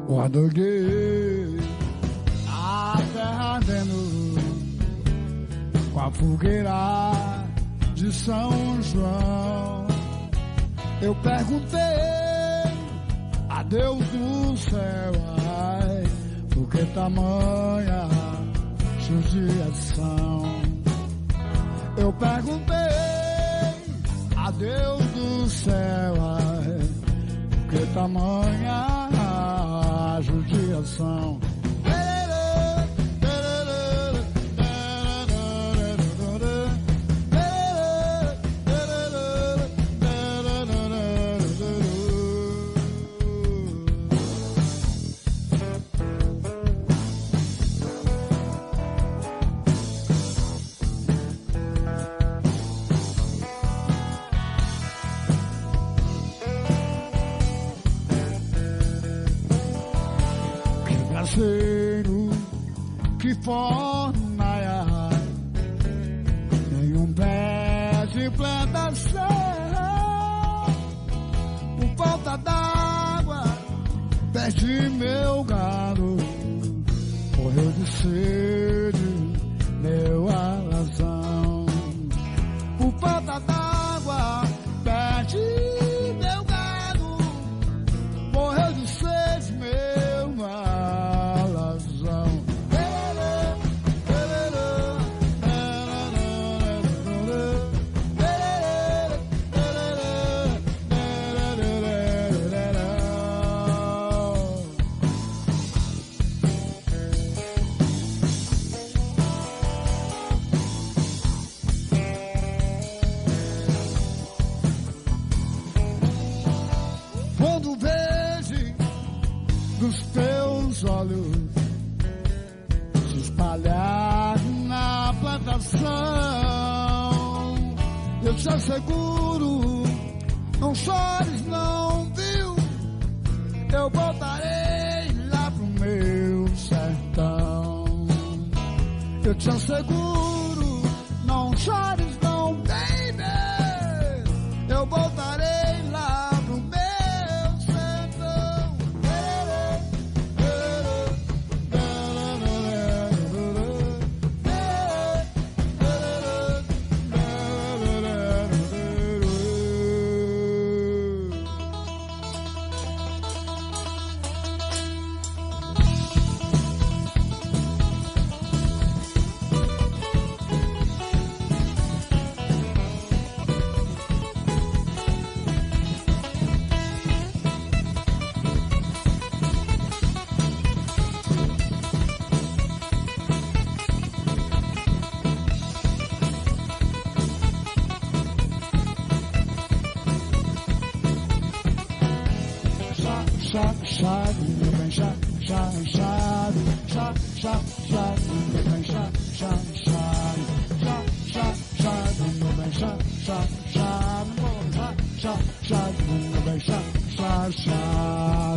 Quando guiei a terra ardendo com a fogueira de São João, eu perguntei a Deus do céu, ai, por que tamanha judiação? Eu perguntei a Deus do céu, ai, por que tamanha judiação? Que fornaia, nenhum pé de plantação, por falta d'água, perdi meu gado, morreu de sede, meu alazão. Por falta d'água, perdi meu gado, morreu de sede, meu alazão. Quando vejo dos teus olhos se espalhar na plantação, eu te asseguro, não chores não, viu? Eu voltarei lá pro meu sertão. Eu te asseguro, não chores não, baby. Eu voltarei lá pro meu chá,